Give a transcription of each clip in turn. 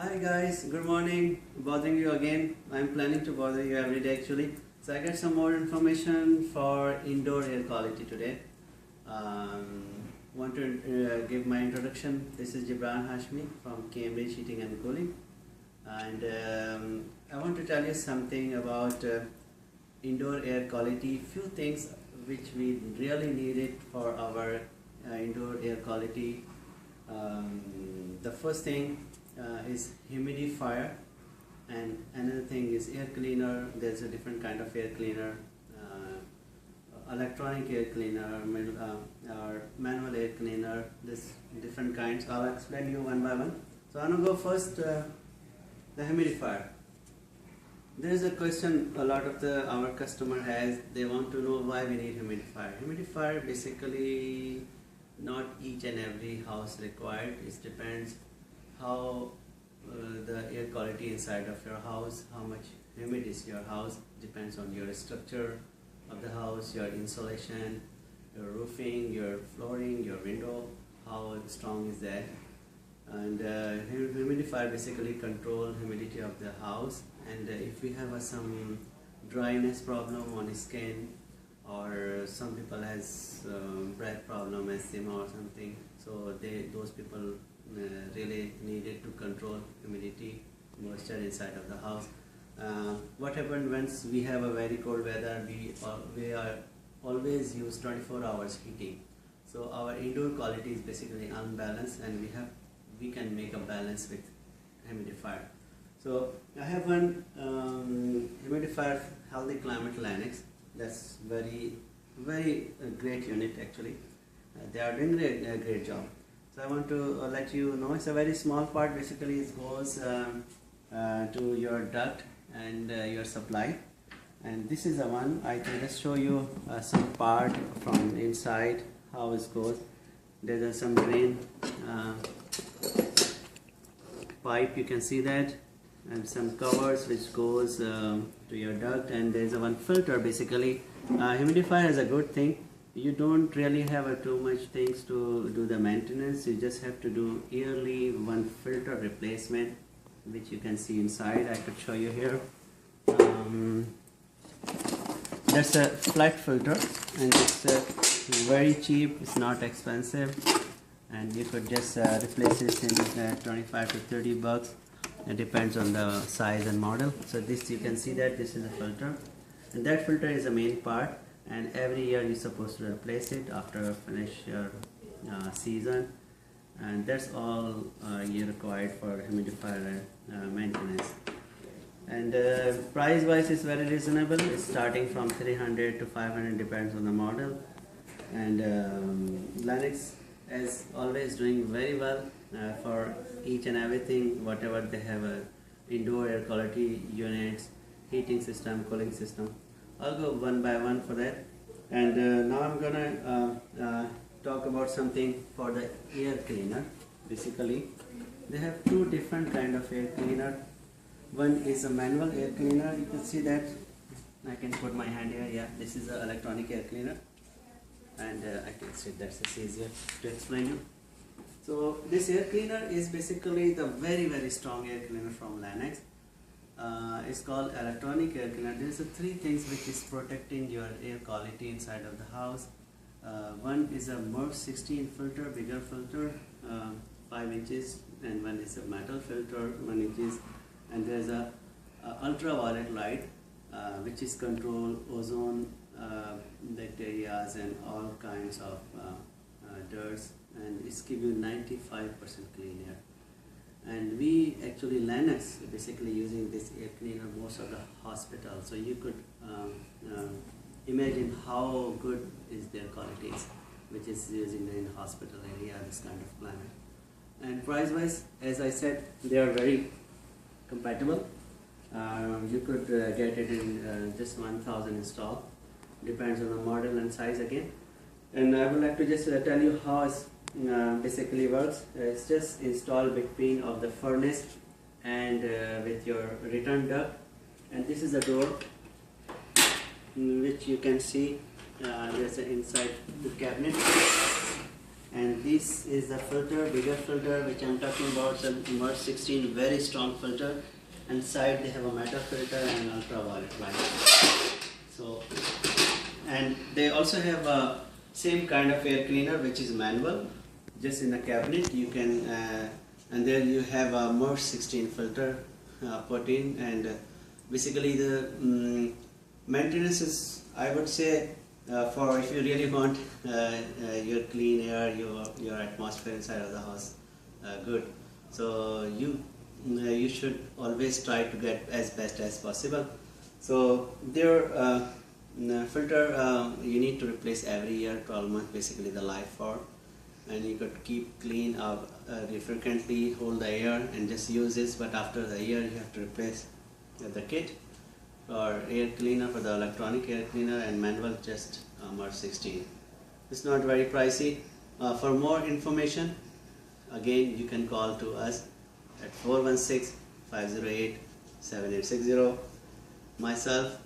Hi guys, good morning. Bothering you again. I'm planning to bother you every day actually. So I got some more information for indoor air quality today. Want to give my introduction. This is Gibran Hashmi from Cambridge Heating and Cooling, and I want to tell you something about indoor air quality. Few things which we really need it for our indoor air quality. The first thing is humidifier, and another thing is air cleaner. There's a different kind of air cleaner, electronic air cleaner, or manual air cleaner. There's different kinds. I'll explain you one by one. So I'm gonna go first, the humidifier. There's a question a lot of our customer has. They want to know why we need humidifier. Humidifier basically not each and every house required. It depends how the air quality inside of your house, how much humid is your house, depends on your structure of the house, your insulation, your roofing, your flooring, your window, how strong is that. And humidifier basically control humidity of the house, and if we have some dryness problem on skin, or some people has breath problem, asthma or something, so those people really needed to control humidity, moisture inside of the house. What happens once we have a very cold weather? We are always use 24 hours heating, so our indoor quality is basically unbalanced, and we can make a balance with humidifier. So I have one humidifier, Healthy Climate Lennox. That's very great unit actually. They are doing a great job. So I want to let you know, it's a very small part. Basically it goes to your duct and your supply, and this is the one. I can just show you some part from inside how it goes. There's some drain pipe, you can see that, and some covers which goes to your duct, and there's one filter. Basically humidifier is a good thing. You don't really have too much things to do the maintenance. You just have to do yearly one filter replacement, which you can see inside. I could show you here. That's a flat filter, and it's very cheap. It's not expensive, and you could just replace it in 25 to 30 bucks. It depends on the size and model. So this, you can see that this is a filter, and that filter is the main part, and every year you're supposed to replace it after finish your season, and that's all you required for humidifier maintenance. And price wise is very reasonable. It's starting from 300 to 500, depends on the model. And Lennox is always doing very well for each and everything, whatever they have, indoor air quality units, heating system, cooling system. I'll go one by one for that. And now I'm gonna talk about something for the air cleaner. Basically they have two different kind of air cleaner. One is a manual air cleaner. You can see that. I can put my hand here. Yeah, this is an electronic air cleaner, and I can see that's easier to explain you. So this air cleaner is basically the very strong air cleaner from Lennox. It's called electronic air cleaner. There's three things which is protecting your air quality inside of the house. One is a MERV 16 filter, bigger filter, 5 inches, and one is a metal filter, 1 inches, and there's a ultraviolet light which is control ozone, bacteria and all kinds of dirts, and it's give you 95% clean air. And we actually, Lennox basically using this air cleaner most of the hospital, so you could imagine how good is their qualities, which is using in the hospital area, this kind of climate. And price wise, as I said, they are very compatible. You could get it in just 1000 install, depends on the model and size again. And I would like to just tell you how it basically works. It's just installed between of the furnace and with your return duct, and this is the door which you can see. There's an inside the cabinet, And this is the filter, bigger filter, which I'm talking about, the Merge 16, very strong filter. Inside they have a metal filter and ultraviolet light. So, and they also have a same kind of air cleaner, which is manual, just in the cabinet. You can, and there you have a Merge 16 filter put in, and basically the maintenance is, I would say, for if you really want your clean air, your atmosphere inside of the house good, so you should always try to get as best as possible. So their filter you need to replace every year, 12 months basically the life for, and you could keep clean frequently, hold the air and just use this, but after the year you have to replace the kit or air cleaner for the electronic air cleaner, and manual just Merge 16. It's not very pricey. For more information, again you can call to us at 416-508-7860. Myself,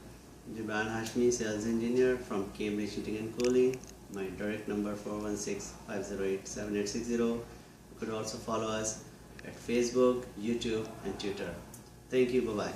Gibran Hashmi, sales engineer from Cambridge Heating and Cooling. My direct number 416-508-7860. You could also follow us at Facebook, YouTube and Twitter. Thank you. Bye-bye.